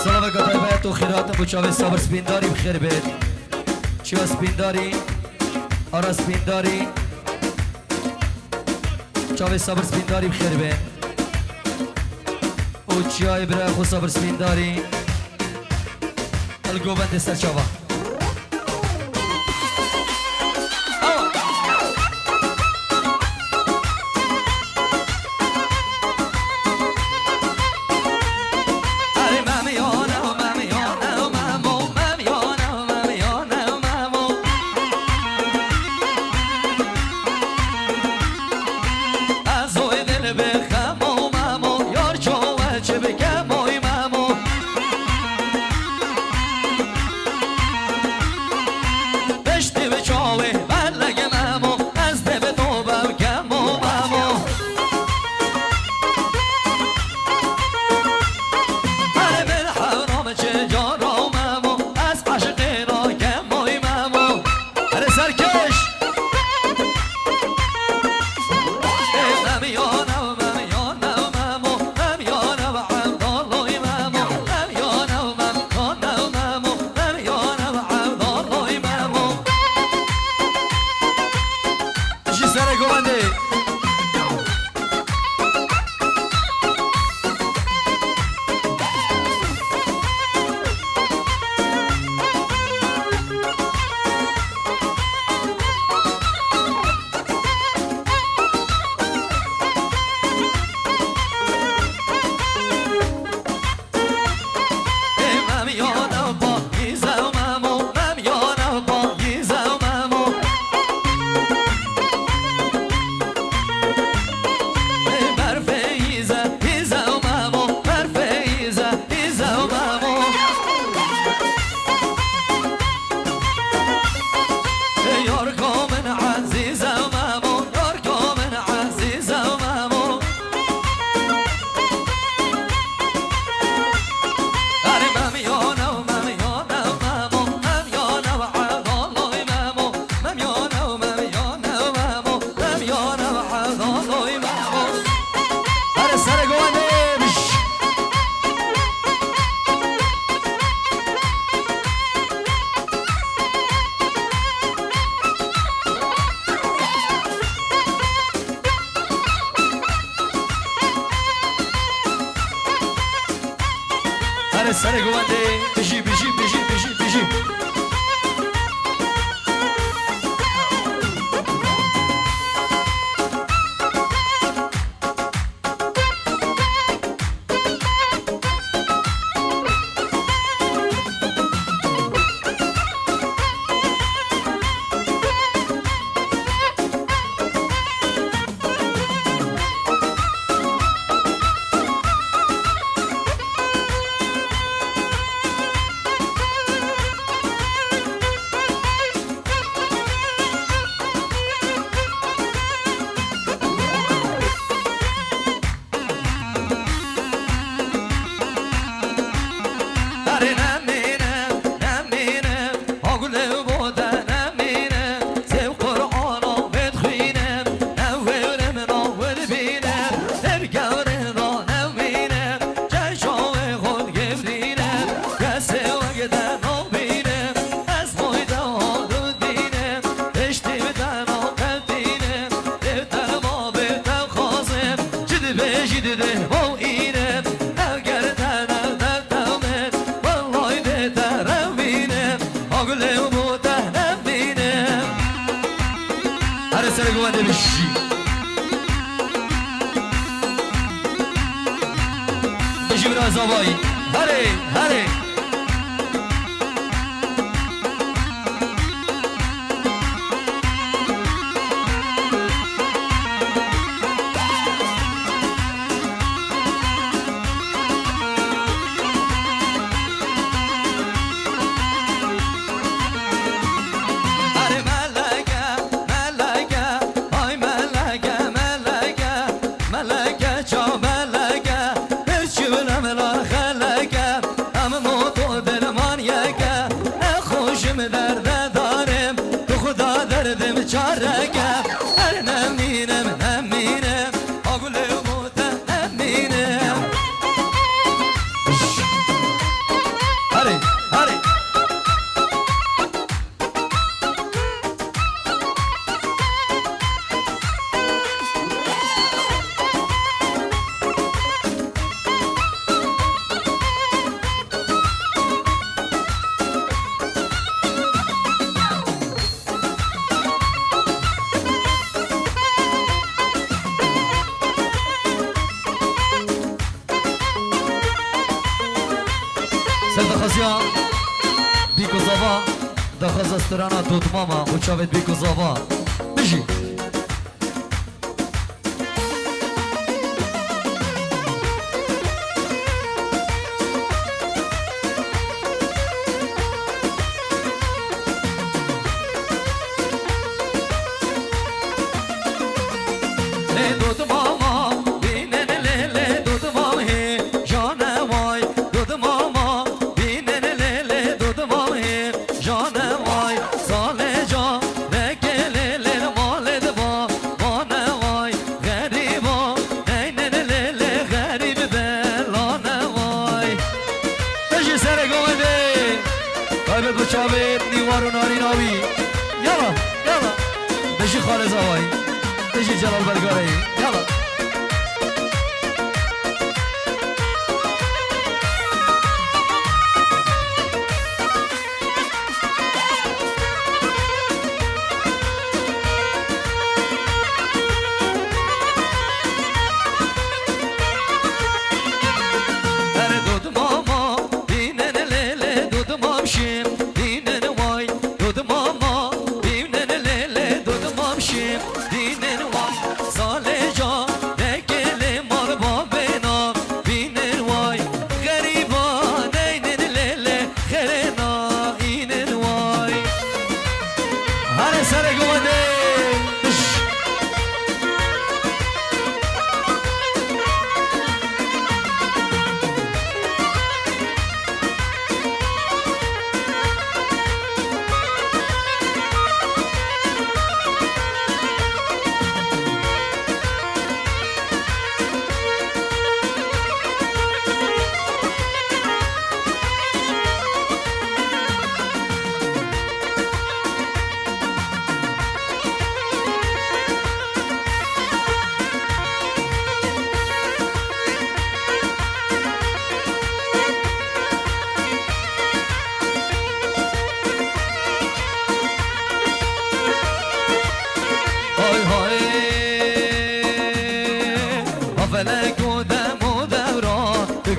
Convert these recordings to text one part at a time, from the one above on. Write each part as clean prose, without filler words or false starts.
سلام کتای باید تو خیرات بچاوه صبر سپینداری بخیر بید چیو سپینداری آرا سپینداری چاوه صبر سپینداری بخیر بید او چیای برای خود صبر سپینداری الگو بند سر چاوه سر گونده بشی بشی بشی بشی بشی سر گونده بشی بشی برای زابایی هره هره ملکه چا ملکه هرچی بلم لا خلکه سر دخزیان بیکو زاوا دخز استرانا دوت ماما وچاوت بیکو زاوا بجی شاوید نیوارو ناری ناوی یالا یالا بشی خالص آوایی بشی جلال برگاری یالا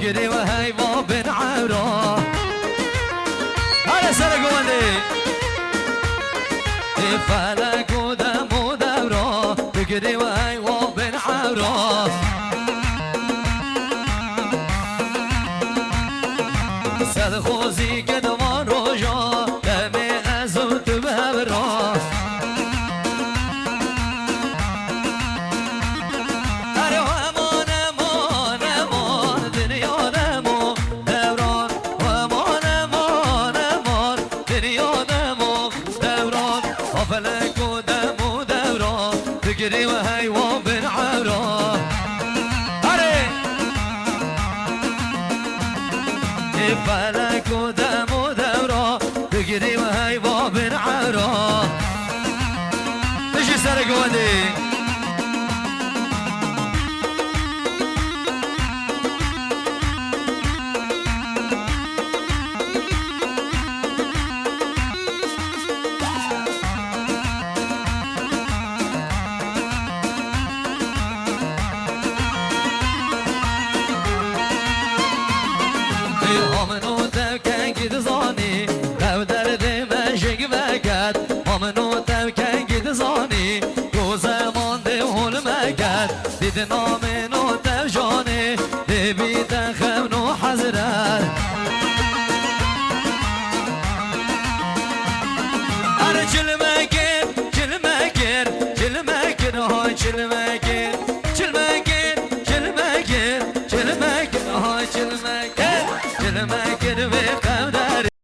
تجري وهي بابن عورا هلا سرق ولي فلك ودم ودورا تجري وهي بابن عورا سد خوزي كدوان روجا دمي أزوت بهبرا تجري وهي وبن عورا هري فلك ودم ودورا تجري وهي وبن عورا تجي سرق ودي نام نو ترجاني دبي تخم نو حزرار أنا چلمكر چلمكر چلمكر هاي چلمكر چلمكر چلمكر چلمكر هاي چلمكر چلمكر